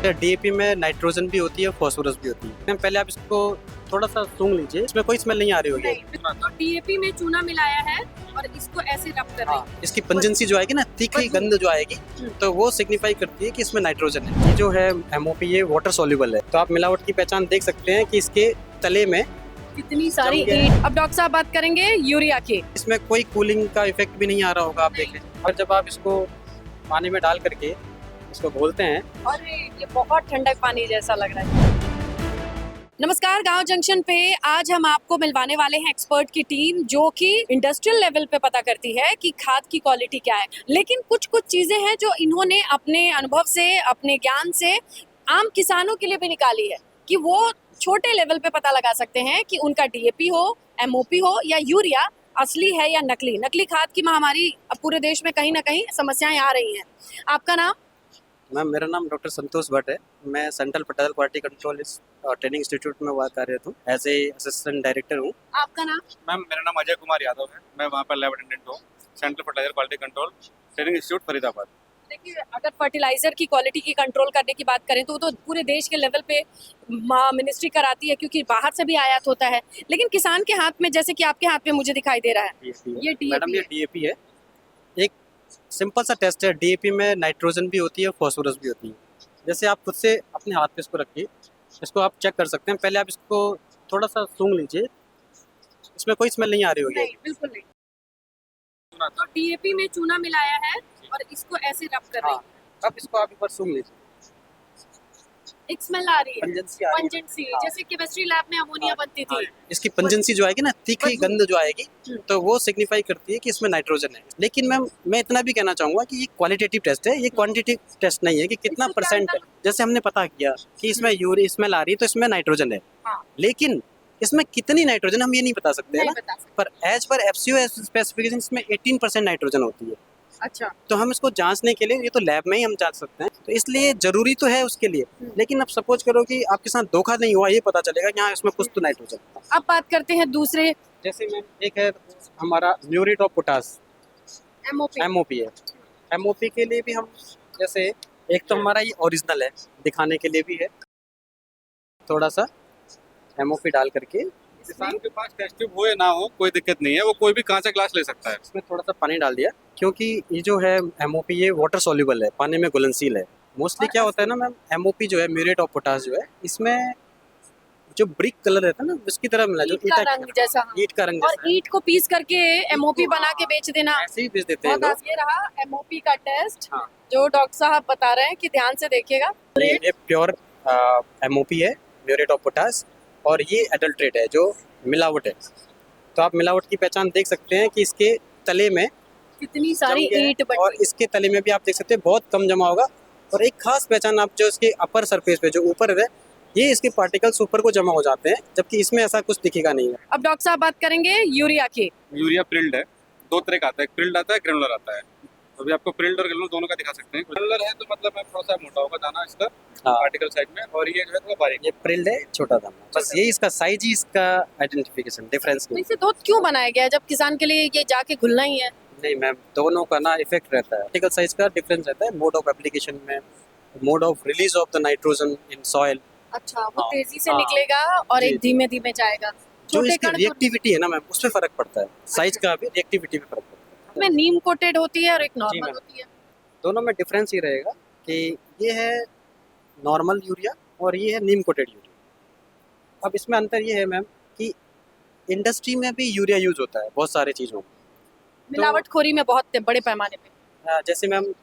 DAP में nitrogen भी होती है, फास्फोरस भी होती है। मैम पहले आप इसको थोड़ा सा सूंघ लीजिए, इसमें कोई स्मेल नहीं आ रही होगी। नहीं, तो डीएपी में चूना मिलाया है और इसको ऐसे रब कर रही है। इसकी पंजेंसी जो आएगी ना, तीखी बदबू। गंध जो आएगी, तो वो सिग्निफाई करती है कि इसमें नाइट्रोजन है। ये जो है एमओपी, ये वाटर सॉल्युबल है, तो आप मिलावट की पहचान देख सकते हैं कि इसके तले में कितनी सारी जम गया ईंट। अब डॉक्टर साहब बात करेंगे यूरिया की। इसमें कोई कूलिंग का इफेक्ट भी नहीं आ रहा होगा, आप देखें। और जब आप इसको पानी में डाल करके इसको घोलते हैं, और ये बहुत ठंडा पानी जैसा लग रहा है। नमस्कार, गांव जंक्शन पे आज हम आपको मिलवाने वाले हैं एक्सपर्ट की टीम, जो कि इंडस्ट्रियल लेवल पे पता करती है कि खाद की क्वालिटी क्या है। लेकिन कुछ चीजें हैं जो इन्होंने अपने अनुभव से, अपने ज्ञान से आम किसानों के लिए भी निकाली है कि वो छोटे लेवल पे पता लगा सकते हैं कि उनका डीएपी हो, एमओपी हो या यूरिया असली है या नकली। नकली खाद की महामारी अब पूरे देश में कहीं ना कहीं समस्याएं आ रही हैं। आपका नाम? मैम मेरा नाम डॉक्टर संतोष भट्ट है। मैं central fertile quality control training institute में वर्क कार्यरत हूँ, एज ए असिस्टेंट डायरेक्टर हूँ। आपका नाम? मैम मेरा नाम अजय कुमार यादव है। मैं वहाँ पर लैब अटेंडेंट हूँ, central fertilizer quality control training institute Faridabad. देखिए, अगर फर्टिलाइजर की क्वालिटी की कंट्रोल करने की बात करें तो वो तो पूरे देश के लेवल पे मिनिस्ट्री कराती है, क्योंकि बाहर से भी आयात होता है। लेकिन किसान के हाथ में, जैसे कि आपके हाथ में मुझे दिखाई दे रहा है, ये मैडम ये DAP डीएपी है। एक सिंपल सा टेस्ट है। डीएपी में नाइट्रोजन भी होती है, फास्फोरस भी होती है। जैसे आप खुद से अपने हाथ पे इसको रखिए, इसको आप चेक कर सकते हैं। पहले आप इसको थोड़ा सा सूंघ लीजिए, इसमें कोई स्मेल नहीं आ रही होगी। नहीं, बिल्कुल नहीं। तो डीएपी में चूना मिलाया है और इसको ऐसे रब कर रही है। अब इसको आप एक बार सूंघ लीजिए, एक स्मेल आ रही है, पंजेंसी आ रही है। पंजेंसी, जैसे केमिस्ट्री लैब में अमोनिया बनती थी। इसकी पंजेंसी जो आएगी ना, तीखी बदबू। गंध जो आएगी, तो वो सिग्निफाई करती है कि इसमें नाइट्रोजन है। लेकिन मैम मैं इतना भी कहना चाहूंगा कि ये क्वालिटेटिव टेस्ट है, ये क्वांटिटेटिव टेस्ट नहीं है कि कितना इससे क्या परसेंट है। अंतर? जैसे हमने पता किया कि इसमें यूरिया स्मेल आ रही है, तो इसमें नाइट्रोजन है। हाँ। लेकिन इसमें कितनी नाइट्रोजन हम ये नहीं बता सकते है नहीं ना। बता सकते। पर एज पर एफसीओ स्पेसिफिकेशन में 18% नाइट्रोजन होती है। अच्छा, तो हम इसको जांचने के लिए, ये तो लैब में ही हम जांच सकते हैं, तो इसलिए जरूरी तो है उसके लिए। लेकिन अब सपोज करो कि आपके साथ धोखा नहीं हुआ, ये पता चलेगा कि हाँ इसमें कुछ तो नाइट्रोजन है। अब बात करते हैं दूसरे जैसे मैम एक है हमारा muriate of potash, MOP. MOP है। एमओपी के लिए भी हम, जैसे एक तो हमारा ये ओरिजिनल है, दिखाने के लिए भी है। थोड़ा सा एमओपी डाल करके किसान के पास टेस्ट ट्यूब हो या ना हो कोई दिक्कत नहीं है, वो कोई भी कांचा ग्लास ले सकता है। इसमें थोड़ा सा पानी डाल दिया, क्योंकि ये जो है एमओपी ये वाटर सॉल्युबल है, पानी में घुलनशील है। मोस्टली क्या होता है ना मैम, एमओपी जो है म्यूरेट ऑफ पोटास जो है, इसमें जो ब्रिक कलर रहता है ना, उसकी तरह मिला, जो ईंट का रंग जैसा। ईंट का रंग और जैसा है। ईंट को पीस करके एमओपी बना के बेच देना। ऐसे ही बेच देते हैं बहुत लोग। ये रहा एमओपी का टेस्ट, हाँ। जो डॉक्टर साहब बता रहे हैं कि ध्यान से देखिएगा। ये प्योर एमओपी है, म्यूरेट ऑफ पोटास, और ये एडल्ट्रेट है, जो मिलावट है। तो आप मिलावट की पहचान देख सकते हैं कि इसके तले में कितनी सारी जम गया है, ईंट बनी। और इसके तले में भी आप देख सकते हैं बहुत कम जमा होगा। और एक खास पहचान, आप जो इसके अपर सरफेस पे जो ऊपर है, ये इसके पार्टिकल्स ऊपर को जमा हो जाते हैं, जबकि इसमें ऐसा कुछ दिखेगा नहीं है। अब डॉक्टर साहब बात करेंगे यूरिया की। यूरिया प्रिल्ड है, दो तरह का आता है, प्रिल्ड आता है, ग्रेनुलर आता है। अभी आपको प्रिल्ड और ग्रेनुलर दोनों का दिखा सकते हैं। ग्रेनुलर है तो मतलब थोड़ा सा मोटा होगा दाना इसका, पार्टिकल साइज में, और ये जो है थोड़ा बारीक। ये प्रिल्ड है, छोटा दाना, बस यही इसका साइज ही, इसका आइडेंटिफिकेशन डिफरेंस तो नहीं। इसे दो क्यों बनाया गया है, जब किसान के लिए ये जाके घुलना ही है? नहीं मैम, दोनों का ना इफेक्ट रहता है, पार्टिकल साइज का डिफरेंस रहता है, मोड ऑफ एप्लीकेशन में, mode of release of the nitrogen in soil. अच्छा, वो हाँ, तेजी से हाँ। निकलेगा और जी, एक धीमे धीमे जाएगा। जो छोटे इसकी कण तो रिएक्टिविटी है ना मैम, उसमें फर्क पड़ता है, साइज का भी रिएक्टिविटी में फर्क पड़ता है। में नीम कोटेड होती है और एक नॉर्मल मैम। होती है। दोनों में डिफरेंस ये रहेगा कि ये है नॉर्मल यूरिया और ये है नीम कोटेड यूरिया। अब इसमें अंतर ये है मैम कि इंडस्ट्री में भी यूरिया यूज होता है बहुत सारे चीज़ों में। मिलावटखोरी में बहुत बड़े पैमाने पे। जैसे मैम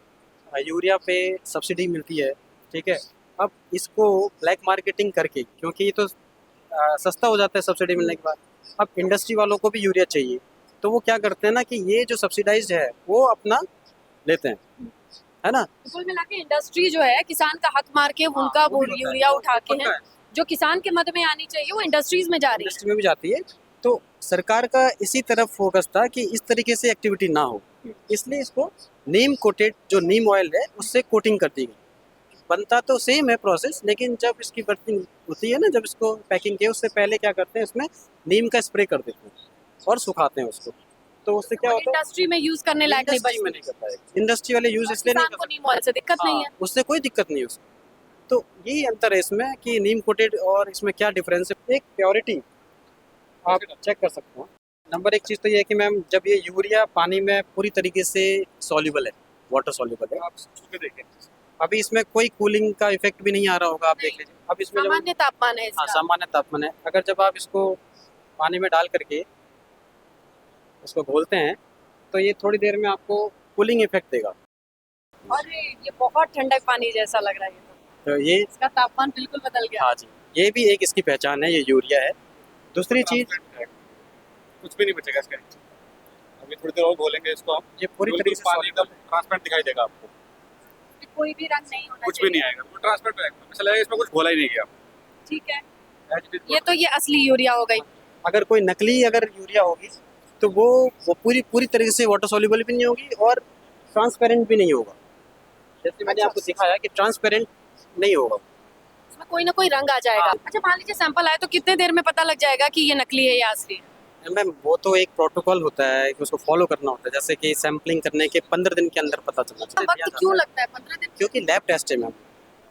यूरिया पे सब्सिडी मिलती है, ठीक है। अब इसको ब्लैक मार्केटिंग करके, क्योंकि ये तो सस्ता हो जाता है सब्सिडी मिलने के बाद, अब इंडस्ट्री वालों को भी यूरिया चाहिए, तो वो क्या करते हैं ना कि ये जो सब्सिडाइज्ड है वो अपना लेते हैं, है ना। कुल मिला के इंडस्ट्री जो है किसान का हक मार के उनका वो वो भी होता है, यूरिया उठा के होता है, है। जो किसान के मद में आनी चाहिए वो इंडस्ट्रीज में जा रही है। इंडस्ट्री में भी जाती है। तो सरकार का इसी तरफ फोकस था कि इस तरीके से एक्टिविटी ना हो, इसलिए इसको नीम कोटेड, जो नीम ऑयल है उससे कोटिंग कर दी गई। बनता तो सेम है प्रोसेस, लेकिन जब इसकी बर्थिंग होती है ना, जब इसको पैकिंग के उससे पहले क्या करते हैं, इसमें नीम का स्प्रे कर देते हैं और सुखाते हैं उसको। तो उससे क्या होता है, इंडस्ट्री में यूज करने लायक नहीं इंडस्ट्री में बचती। नहीं कर पाएगा। इंडस्ट्री वाले यूज इसलिए नहीं किसान कर को सकते। नीम ऑयल से दिक्कत नहीं है। उससे कोई दिक्कत नहीं है उसको। तो यही अंतर है इसमें कि नीम कोटेड और इसमें क्या डिफरेंस है। एक प्योरिटी आप चेक कर सकते हो। नंबर एक चीज़ तो ये है कि मैम जब ये यूरिया पानी में पूरी तरीके से सॉल्युबल है, वाटर सॉल्युबल है। आप छू के देखें। अभी इसमें कोई कूलिंग का इफेक्ट भी नहीं आ रहा होगा, आप देख लीजिए। अब इसमें जब सामान्य तापमान है हाँ इसका। सामान्य तापमान है, अगर जब आप इसको पानी में डाल करके इसको घोलते हैं तो ये थोड़ी देर में आपको कूलिंग इफेक्ट देगा। और ये बहुत ठंडा पानी जैसा लग रहा है ये तो। तो ये इसका तापमान बिल्कुल बदल गया। हाँ जी, ये भी एक इसकी पहचान है, ये यूरिया है। दूसरी चीज़ Transparent है। कुछ भी नहीं बचेगा इसका। अभी थोड़ी देर और घोलेंगे इसको हम, ये पूरी बिल्कुल तरीके से पानी एकदम ट्रांसपेरेंट दिखाई देगा आपको, कोई भी रंग नहीं होना कुछ भी नहीं आएगा, वो ट्रांसपेरेंट रहेगा, ऐसा लगेगा इसमें कुछ घोला ही नहीं गया। ठीक है, As it is, ये तो ये असली यूरिया हो गई। अगर कोई नकली अगर यूरिया होगी तो वो पूरी तरीके से वाटर सॉल्युबल भी नहीं होगी और ट्रांसपेरेंट भी नहीं होगा। जैसे मैंने आपको दिखाया कि ट्रांसपेरेंट नहीं होगा। इसमें कोई ना कोई रंग आ जाएगा। हाँ। अच्छा मान लीजिए सैंपल आए तो कितने देर में पता लग जाएगा कि ये नकली है या असली है? मैम वो तो एक प्रोटोकॉल होता है कि उसको फॉलो करना होता है, जैसे कि सैम्पलिंग करने के 15 दिन के अंदर पता चलना तो चाहिए। वक्त क्यों लगता है 15 दिन? क्योंकि लैब टेस्ट है मैम,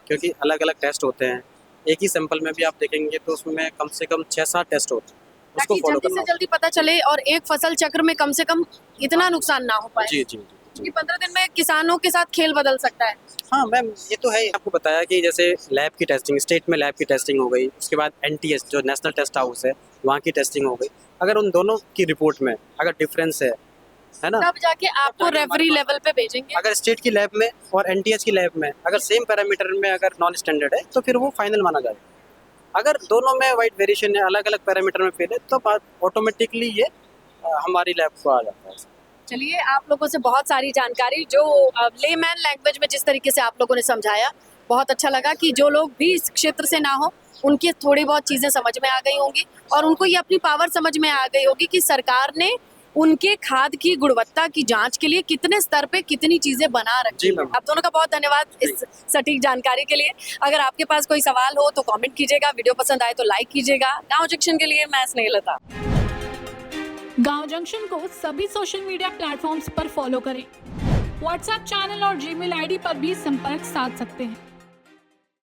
क्योंकि अलग अलग टेस्ट होते हैं। एक ही सैंपल में भी आप देखेंगे तो उसमें कम से कम 6-7 टेस्ट होते हैं, उसको ताकि फॉलो जल्दी करना से जल्दी पता चले और एक फसल चक्र में कम से कम इतना नुकसान ना हो पाए। जी जी जी। क्योंकि 15 दिन में किसानों के साथ खेल बदल सकता है। हाँ मैम ये तो है। आपको बताया कि जैसे लैब की टेस्टिंग, स्टेट में लैब की टेस्टिंग हो गई, उसके बाद NTS जो नेशनल टेस्ट हाउस है वहाँ की टेस्टिंग हो गई। अगर उन दोनों की रिपोर्ट में अगर डिफरेंस है ना, तब जाके आपको रेफरी लेवल पे भेजेंगे। अगर स्टेट की लैब में और NTS की लैब में अगर सेम पैरामीटर में अगर नॉन स्टैंडर्ड है तो फिर वो फाइनल माना जाएगा। अगर दोनों में वाइड वेरिएशन है, अलग अलग पैरामीटर में फेल है, तो ऑटोमेटिकली ये हमारी लैब को आ जाता है। चलिए आप लोगों से बहुत सारी जानकारी जो लेमैन लैंग्वेज में जिस तरीके से आप लोगों ने समझाया, बहुत अच्छा लगा कि जो लोग भी इस क्षेत्र से ना हो उनकी थोड़ी बहुत चीज़ें समझ में आ गई होंगी और उनको ये अपनी पावर समझ में आ गई होगी कि सरकार ने उनके खाद की गुणवत्ता की जांच के लिए कितने स्तर पे कितनी चीजें बना रखी जी है। मैम। आप दोनों का बहुत धन्यवाद इस सटीक जानकारी के लिए। अगर आपके पास कोई सवाल हो तो कमेंट कीजिएगा, वीडियो पसंद आए तो लाइक कीजिएगा। गांव जंक्शन के लिए मैं स्नेहलता। गांव जंक्शन को सभी सोशल मीडिया प्लेटफॉर्म्स पर फॉलो करें। व्हाट्सएप चैनल और जीमेल आईडी पर भी संपर्क साध सकते हैं।